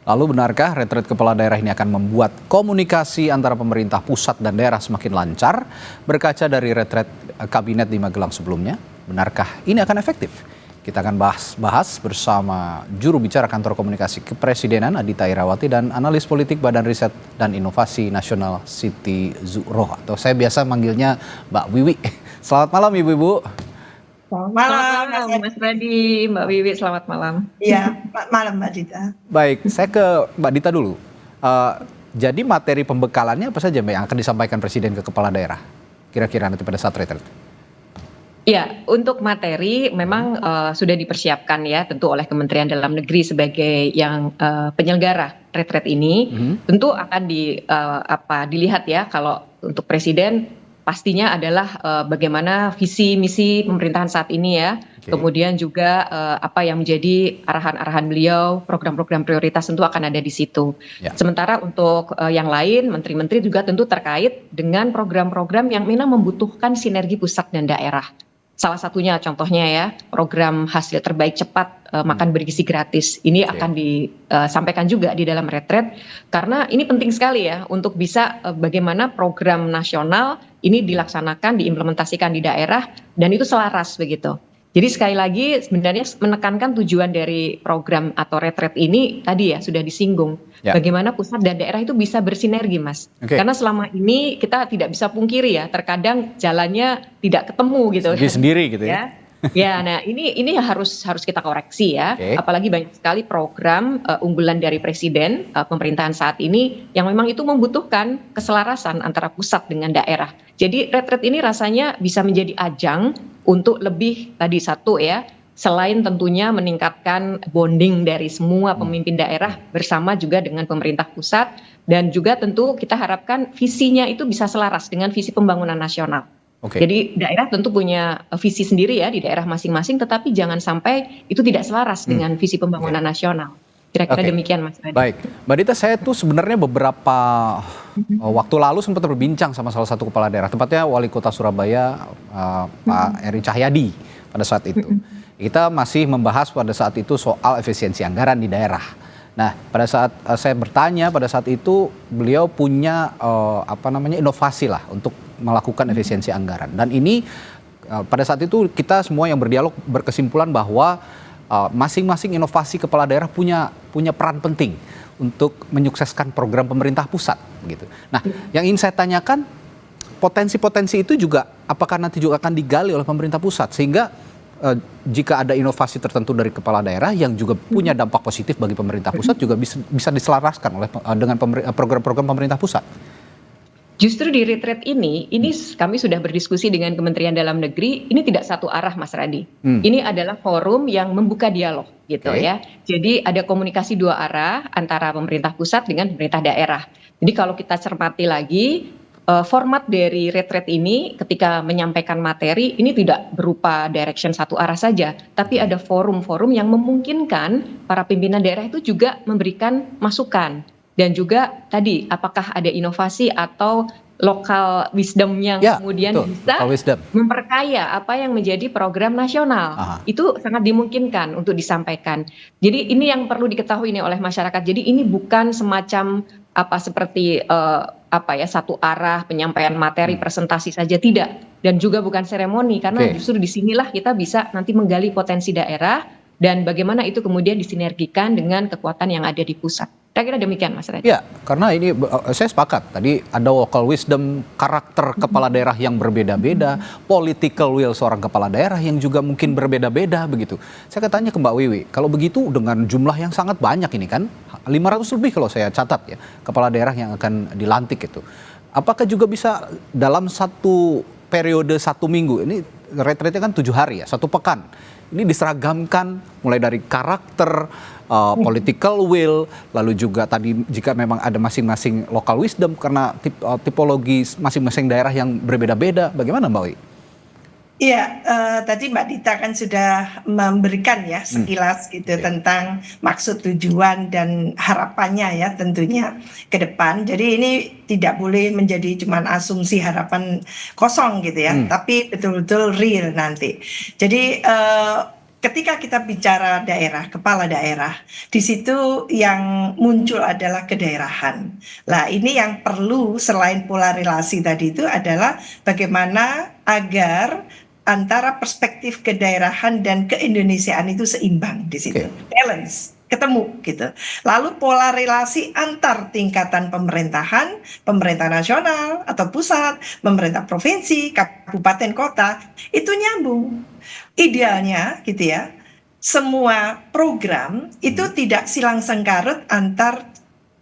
Lalu benarkah retret kepala daerah ini akan membuat komunikasi antara pemerintah pusat dan daerah semakin lancar berkaca dari retret kabinet di Magelang sebelumnya? Benarkah ini akan efektif? Kita akan bahas bersama juru bicara kantor komunikasi kepresidenan Adita Irawati dan analis politik Badan Riset dan Inovasi Nasional Siti Zuhroh, atau saya biasa manggilnya Mbak Wiwi. Selamat malam Ibu-ibu. Selamat malam, Mas Radi, Mbak Wiwi, selamat malam. Iya, malam Mbak Dita. Baik, saya ke Mbak Dita dulu. Jadi materi pembekalannya apa saja Mbak yang akan disampaikan Presiden ke kepala daerah? Kira-kira nanti pada saat retret. Ya, untuk materi memang sudah dipersiapkan ya, tentu oleh Kementerian Dalam Negeri sebagai yang penyelenggara retret ini. Tentu akan dilihat ya, kalau untuk Presiden pastinya adalah bagaimana visi misi pemerintahan saat ini ya. Kemudian juga apa yang menjadi arahan-arahan beliau, program-program prioritas tentu akan ada di situ. Sementara untuk yang lain, menteri-menteri juga tentu terkait dengan program-program yang memang membutuhkan sinergi pusat dan daerah. Salah satunya contohnya ya, program hasil terbaik cepat makan bergizi gratis. Ini akan disampaikan juga di dalam retret, karena ini penting sekali ya untuk bisa bagaimana program nasional ini dilaksanakan, diimplementasikan di daerah, dan itu selaras begitu. Jadi sekali lagi sebenarnya menekankan tujuan dari program atau retret ini tadi ya sudah disinggung. Bagaimana pusat dan daerah itu bisa bersinergi, Mas. Karena selama ini kita tidak bisa pungkiri ya, terkadang jalannya tidak ketemu gitu. Sendiri gitu ya. Ya, nah ini harus kita koreksi ya. Apalagi banyak sekali program unggulan dari Presiden pemerintahan saat ini yang memang itu membutuhkan keselarasan antara pusat dengan daerah. Jadi retret ini rasanya bisa menjadi ajang untuk lebih tadi satu ya, selain tentunya meningkatkan bonding dari semua pemimpin daerah bersama juga dengan pemerintah pusat, dan juga tentu kita harapkan visinya itu bisa selaras dengan visi pembangunan nasional. Jadi daerah tentu punya visi sendiri ya di daerah masing-masing, tetapi jangan sampai itu tidak selaras dengan visi pembangunan nasional. Kira-kira demikian Mas Radi. Baik, Mbak Dita, saya tuh sebenarnya beberapa waktu lalu sempat berbincang sama salah satu kepala daerah, tepatnya Wali Kota Surabaya, Pak Eri Cahyadi pada saat itu. Kita masih membahas pada saat itu soal efisiensi anggaran di daerah. Nah, pada saat saya bertanya pada saat itu, beliau punya inovasi lah untuk melakukan efisiensi anggaran. Dan ini pada saat itu kita semua yang berdialog berkesimpulan bahwa masing-masing inovasi kepala daerah punya peran penting untuk menyukseskan program pemerintah pusat gitu. Nah, yang ingin saya tanyakan, potensi-potensi itu juga apakah nanti juga akan digali oleh pemerintah pusat, sehingga jika ada inovasi tertentu dari kepala daerah yang juga punya dampak positif bagi pemerintah pusat juga bisa diselaraskan oleh dengan program-program pemerintah pusat. Justru di retret ini kami sudah berdiskusi dengan Kementerian Dalam Negeri, ini tidak satu arah Mas Radi. Ini adalah forum yang membuka dialog gitu ya. Jadi ada komunikasi dua arah antara pemerintah pusat dengan pemerintah daerah. Jadi kalau kita cermati lagi, format dari retret ini ketika menyampaikan materi ini tidak berupa direction satu arah saja, tapi ada forum-forum yang memungkinkan para pimpinan daerah itu juga memberikan masukan. Dan juga tadi apakah ada inovasi atau local wisdom yang kemudian bisa memperkaya apa yang menjadi program nasional. Itu sangat dimungkinkan untuk disampaikan. Jadi ini yang perlu diketahui nih oleh masyarakat. Jadi ini bukan semacam seperti satu arah penyampaian materi presentasi saja, tidak. Dan juga bukan seremoni, karena justru disinilah kita bisa nanti menggali potensi daerah dan bagaimana itu kemudian disinergikan dengan kekuatan yang ada di pusat. Kira-kira demikian Mas Radi. Ya, karena ini saya sepakat. Tadi ada local wisdom, karakter kepala daerah yang berbeda-beda, political will seorang kepala daerah yang juga mungkin berbeda-beda begitu. Saya akan tanya ke Mbak Wiwi, kalau begitu dengan jumlah yang sangat banyak ini kan, 500 lebih kalau saya catat ya, kepala daerah yang akan dilantik itu. Apakah juga bisa dalam satu periode 1 minggu, ini retretnya kan 7 hari ya, 1 pekan. Ini diseragamkan mulai dari karakter, political will, lalu juga tadi jika memang ada masing-masing local wisdom karena tipologi masing-masing daerah yang berbeda-beda, bagaimana Mbak Wi? Iya, tadi Mbak Dita kan sudah memberikan ya sekilas gitu tentang maksud, tujuan dan harapannya ya tentunya ke depan. Jadi ini tidak boleh menjadi cuman asumsi harapan kosong gitu ya, tapi betul-betul real nanti. Jadi ketika kita bicara daerah, kepala daerah, di situ yang muncul adalah kedaerahan. Lah, ini yang perlu selain polarisasi tadi itu adalah bagaimana agar antara perspektif kedaerahan dan keindonesiaan itu seimbang di situ, balance. Ketemu gitu. Lalu pola relasi antar tingkatan pemerintahan, pemerintah nasional atau pusat, pemerintah provinsi, kabupaten, kota, itu nyambung. Idealnya gitu ya, semua program itu tidak silang sengkarut antar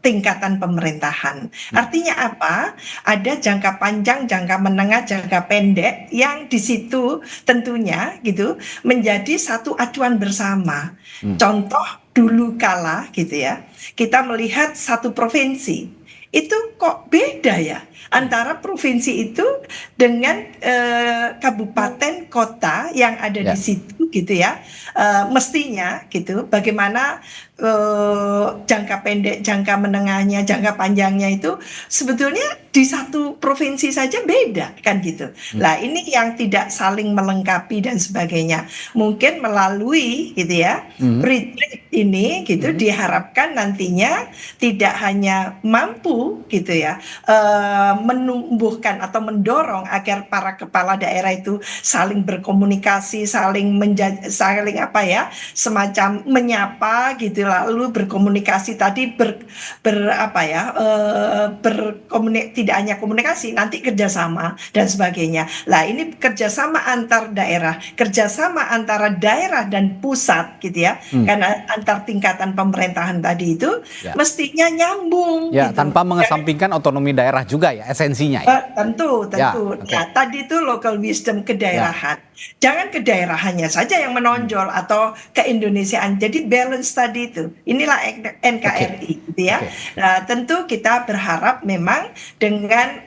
tingkatan pemerintahan. Artinya apa? Ada jangka panjang, jangka menengah, jangka pendek yang di situ tentunya gitu menjadi satu acuan bersama. Contoh dulu kala gitu ya, kita melihat satu provinsi itu kok beda ya antara provinsi itu dengan kabupaten kota yang ada di situ gitu ya. Mestinya gitu bagaimana jangka pendek, jangka menengahnya, jangka panjangnya itu sebetulnya di satu provinsi saja beda kan gitu. Lah ini yang tidak saling melengkapi dan sebagainya. Mungkin melalui gitu ya retreat ini gitu diharapkan nantinya tidak hanya mampu gitu ya menumbuhkan atau mendorong agar para kepala daerah itu saling berkomunikasi, saling apa ya, semacam menyapa gitu, lalu berkomunikasi tadi tidak hanya komunikasi, nanti kerjasama dan sebagainya. Lah ini kerjasama antar daerah, kerjasama antara daerah dan pusat gitu ya, karena antar tingkatan pemerintahan tadi itu mestinya nyambung. Ya, gitu. tanpa mengesampingkan otonomi daerah juga ya esensinya ya. Tentu. Ya, tadi itu local wisdom kedaerahan. Jangan kedaerahannya saja yang menonjol atau keindonesiaan. Jadi balance tadi itu. Inilah NKRI gitu ya. Nah, tentu kita berharap memang dengan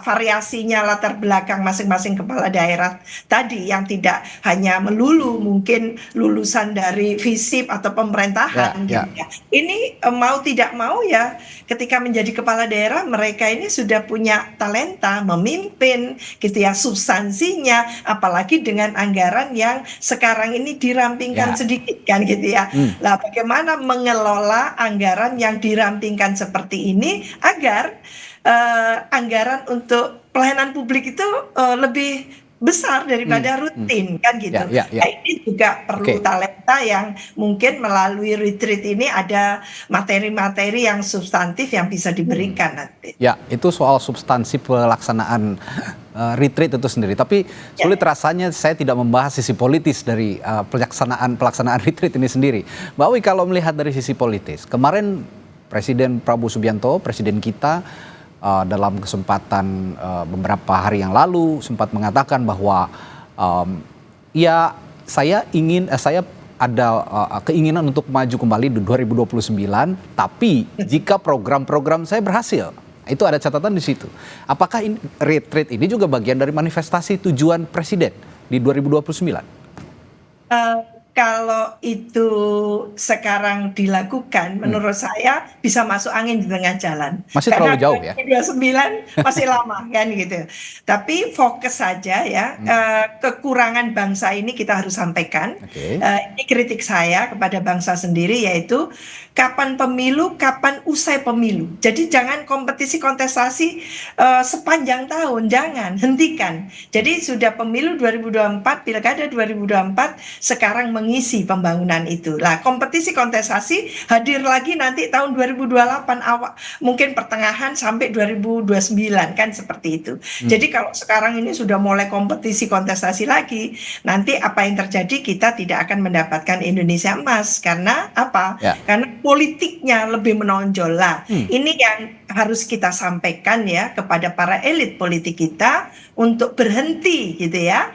variasinya latar belakang masing-masing kepala daerah tadi yang tidak hanya melulu mungkin lulusan dari FISIP atau pemerintahan gitu ya. Ini mau tidak mau ya ketika menjadi kepala daerah mereka ini sudah punya talenta memimpin gitu ya, substansinya apalagi dengan anggaran yang sekarang ini dirampingkan sedikit kan gitu ya. Lah bagaimana mengelola anggaran yang dirampingkan seperti ini agar anggaran untuk pelayanan publik itu lebih besar daripada rutin kan gitu. Nah, ini juga perlu talenta yang mungkin melalui retreat ini ada materi-materi yang substantif yang bisa diberikan nanti. Ya, itu soal substansi pelaksanaan retreat itu sendiri. Tapi sulit rasanya saya tidak membahas sisi politis dari pelaksanaan retreat ini sendiri. Mbak Owi, kalau melihat dari sisi politis, kemarin Presiden Prabowo Subianto, presiden kita, dalam kesempatan beberapa hari yang lalu sempat mengatakan bahwa saya ada keinginan untuk maju kembali di 2029, tapi jika program-program saya berhasil. Itu ada catatan di situ. Apakah retreat ini juga bagian dari manifestasi tujuan presiden di 2029? Kalau itu sekarang dilakukan, menurut saya bisa masuk angin di tengah jalan. Masih terlalu jauh ya? 2029 masih lama kan gitu. Tapi fokus saja ya, kekurangan bangsa ini kita harus sampaikan. Ini kritik saya kepada bangsa sendiri yaitu kapan pemilu, kapan usai pemilu. Jadi jangan kompetisi kontestasi sepanjang tahun, jangan, hentikan. Jadi sudah pemilu 2024, pilkada 2024, sekarang mengisi pembangunan itu. Lah, kompetisi kontestasi hadir lagi nanti tahun 2028 awal, mungkin pertengahan sampai 2029 kan seperti itu. Jadi kalau sekarang ini sudah mulai kompetisi kontestasi lagi, nanti apa yang terjadi kita tidak akan mendapatkan Indonesia emas karena apa? Karena politiknya lebih menonjol lah. Ini yang harus kita sampaikan ya kepada para elit politik kita untuk berhenti gitu ya,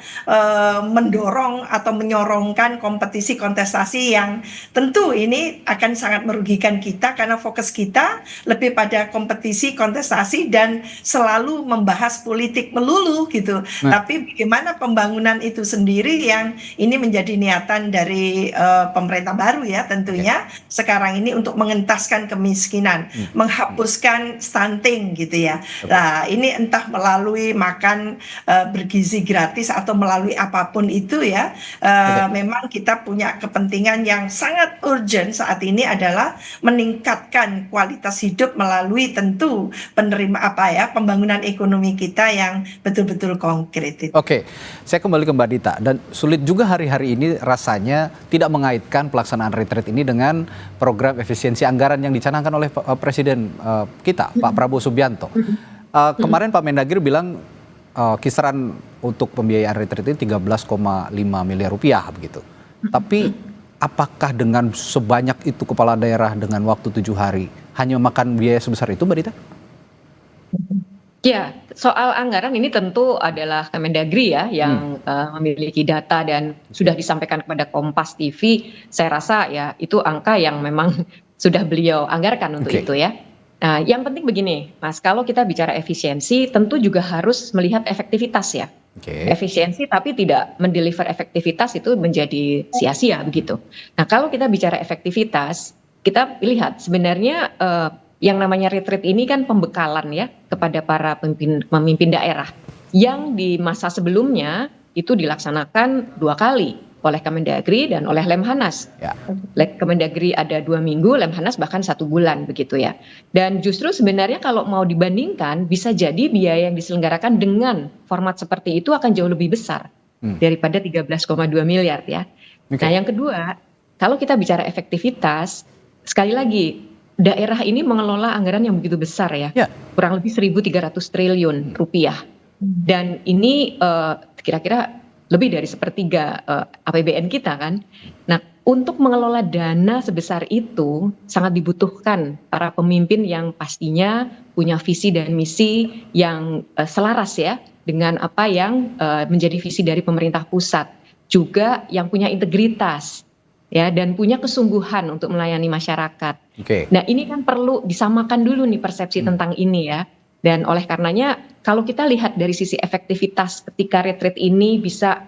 mendorong atau menyorongkan kompetisi kontestasi yang tentu ini akan sangat merugikan kita karena fokus kita lebih pada kompetisi kontestasi dan selalu membahas politik melulu gitu. Tapi bagaimana pembangunan itu sendiri yang ini menjadi niatan dari pemerintah baru ya tentunya sekarang ini untuk mengentaskan kemiskinan, menghapuskan menyebabkan stunting gitu ya. Nah, ini entah melalui makan bergizi gratis atau melalui apapun itu ya. Memang kita punya kepentingan yang sangat urgent saat ini adalah meningkatkan kualitas hidup melalui tentu pembangunan ekonomi kita yang betul-betul konkret. Oke, saya kembali ke Mbak Dita, dan sulit juga hari-hari ini rasanya tidak mengaitkan pelaksanaan retreat ini dengan program efisiensi anggaran yang dicanangkan oleh Presiden kita, Pak Prabowo Subianto. Kemarin Pak Mendagri bilang kisaran untuk pembiayaan retreat ini 13,5 miliar rupiah begitu. Tapi apakah dengan sebanyak itu kepala daerah dengan waktu 7 hari hanya makan biaya sebesar itu, Mbak Dita? Ya, soal anggaran ini tentu adalah Kemendagri ya yang memiliki data dan sudah disampaikan kepada Kompas TV. Saya rasa ya itu angka yang memang sudah beliau anggarkan untuk itu ya. Nah, yang penting begini, Mas, kalau kita bicara efisiensi, tentu juga harus melihat efektivitas ya. Efisiensi tapi tidak mendeliver efektivitas itu menjadi sia-sia begitu. Nah, kalau kita bicara efektivitas, kita lihat sebenarnya yang namanya retreat ini kan pembekalan ya kepada para pemimpin daerah yang di masa sebelumnya itu dilaksanakan 2 kali oleh Kemendagri dan oleh Lemhanas. Kemendagri ada 2 minggu, Lemhanas bahkan 1 bulan begitu ya. Dan justru sebenarnya kalau mau dibandingkan bisa jadi biaya yang diselenggarakan dengan format seperti itu akan jauh lebih besar daripada 13,2 miliar ya. Nah, yang kedua, kalau kita bicara efektivitas, sekali lagi daerah ini mengelola anggaran yang begitu besar ya, kurang lebih 1.300 triliun rupiah. Dan ini kira-kira lebih dari 1/3 APBN kita kan. Nah, untuk mengelola dana sebesar itu sangat dibutuhkan para pemimpin yang pastinya punya visi dan misi yang selaras ya dengan apa yang menjadi visi dari pemerintah pusat. Juga yang punya integritas ya dan punya kesungguhan untuk melayani masyarakat. Nah, ini kan perlu disamakan dulu nih persepsi tentang ini ya. Dan oleh karenanya kalau kita lihat dari sisi efektivitas ketika retreat ini bisa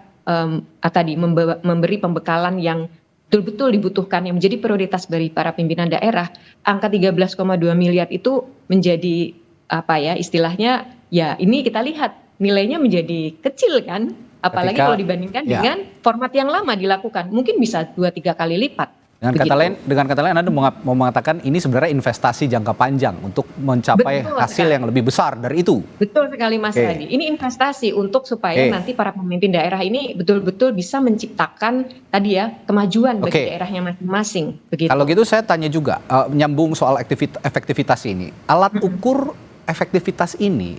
tadi memberi pembekalan yang betul-betul dibutuhkan yang menjadi prioritas dari para pimpinan daerah, angka 13,2 miliar itu menjadi apa ya istilahnya ya ini kita lihat nilainya menjadi kecil kan. Apalagi kalau dibandingkan dengan format yang lama dilakukan, mungkin bisa 2-3 kali lipat. Dengan kata lain Anda mau mengatakan ini sebenarnya investasi jangka panjang untuk mencapai hasil yang lebih besar dari itu. Betul sekali Mas Hadi. Ini investasi untuk supaya nanti para pemimpin daerah ini betul-betul bisa menciptakan tadi ya kemajuan bagi daerahnya masing-masing. Kalau gitu saya tanya juga nyambung soal efektivitas ini. Alat ukur efektivitas ini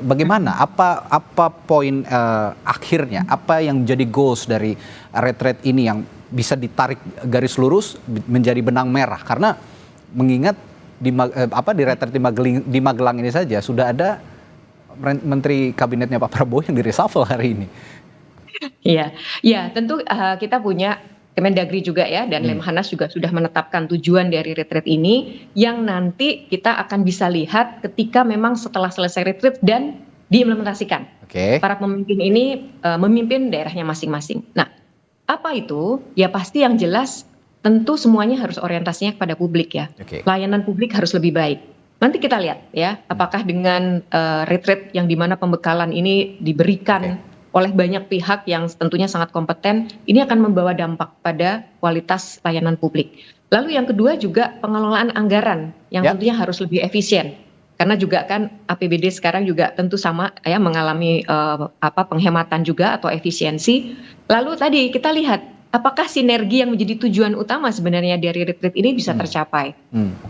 bagaimana? Apa poin akhirnya? Apa yang jadi goals dari retreat ini yang bisa ditarik garis lurus menjadi benang merah? Karena mengingat di retreat di Magelang ini saja sudah ada menteri kabinetnya Pak Prabowo yang di-reshuffle hari ini. Iya, tentu kita punya Kemendagri juga ya dan Lemhanas juga sudah menetapkan tujuan dari retreat ini yang nanti kita akan bisa lihat ketika memang setelah selesai retreat dan diimplementasikan. Para pemimpin ini memimpin daerahnya masing-masing. Nah, apa itu? Ya pasti yang jelas tentu semuanya harus orientasinya kepada publik ya. Layanan publik harus lebih baik. Nanti kita lihat ya apakah dengan retreat yang dimana pembekalan ini diberikan oleh banyak pihak yang tentunya sangat kompeten, ini akan membawa dampak pada kualitas layanan publik. Lalu yang kedua juga pengelolaan anggaran yang tentunya harus lebih efisien. Karena juga kan APBD sekarang juga tentu sama ya mengalami penghematan juga atau efisiensi. Lalu tadi kita lihat apakah sinergi yang menjadi tujuan utama sebenarnya dari retreat ini bisa tercapai.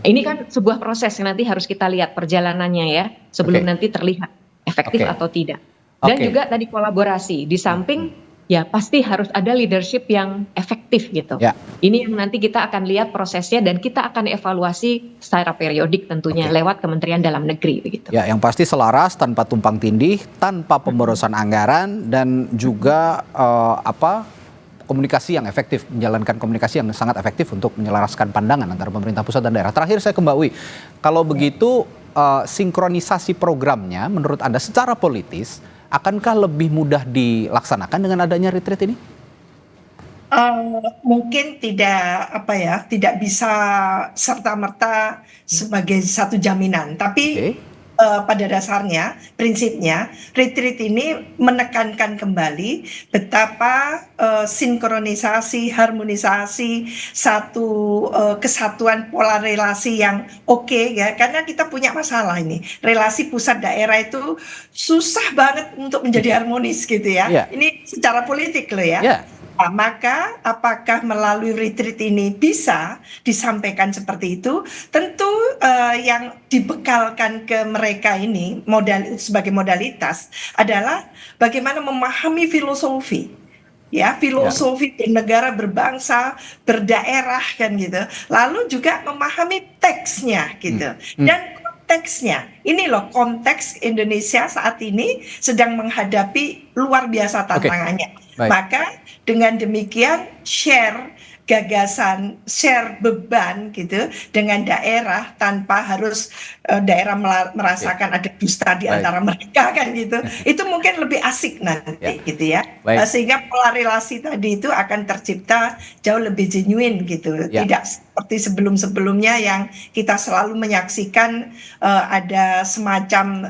Ini kan sebuah proses yang nanti harus kita lihat perjalanannya ya sebelum nanti terlihat efektif atau tidak. Dan juga tadi kolaborasi di samping ya pasti harus ada leadership yang efektif gitu. Ini yang nanti kita akan lihat prosesnya dan kita akan evaluasi secara periodik tentunya lewat Kementerian Dalam Negeri begitu. Ya, yang pasti selaras tanpa tumpang tindih, tanpa pemborosan anggaran dan juga komunikasi yang efektif, menjalankan komunikasi yang sangat efektif untuk menyelaraskan pandangan antara pemerintah pusat dan daerah. Terakhir saya ke Mbak Wi, kalau begitu sinkronisasi programnya menurut Anda secara politis akankah lebih mudah dilaksanakan dengan adanya retreat ini? Mungkin tidak apa ya, tidak bisa serta-merta sebagai satu jaminan, tapi Oke. pada dasarnya, prinsipnya, retreat ini menekankan kembali betapa sinkronisasi, harmonisasi, satu kesatuan pola relasi yang oke ya, karena kita punya masalah ini. Relasi pusat daerah itu susah banget untuk menjadi harmonis gitu ya. Iya. Ini secara politik loh ya. Ya. Nah, maka apakah melalui retreat ini bisa disampaikan seperti itu? Tentu yang dibekalkan ke mereka ini sebagai modalitas adalah bagaimana memahami filosofi. Ya, filosofi bernegara, berbangsa, berdaerah kan gitu. Lalu juga memahami teksnya gitu. Dan konteksnya, ini loh konteks Indonesia saat ini sedang menghadapi luar biasa tantangannya. Baik. Maka dengan demikian share gagasan, share beban gitu dengan daerah tanpa harus daerah merasakan ada dusta di Baik. antara mereka kan gitu. Itu mungkin lebih asik nanti gitu ya. Baik. Sehingga pola relasi tadi itu akan tercipta jauh lebih genuine gitu. Ya. Tidak seperti sebelum-sebelumnya yang kita selalu menyaksikan ada semacam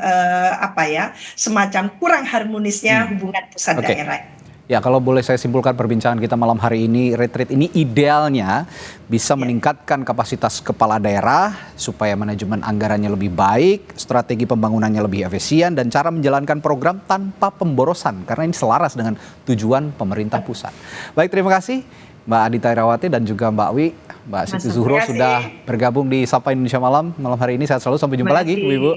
semacam kurang harmonisnya hubungan pusat Oke. daerah. Ya, kalau boleh saya simpulkan perbincangan kita malam hari ini, retreat ini idealnya bisa meningkatkan kapasitas kepala daerah supaya manajemen anggarannya lebih baik, strategi pembangunannya lebih efisien, dan cara menjalankan program tanpa pemborosan, karena ini selaras dengan tujuan pemerintah pusat. Baik, terima kasih Mbak Adita Irawati dan juga Mbak Wi, Mbak Siti Zuhro sudah bergabung di Sapa Indonesia Malam hari ini. Sehat selalu, sampai jumpa lagi, Ibu-Ibu.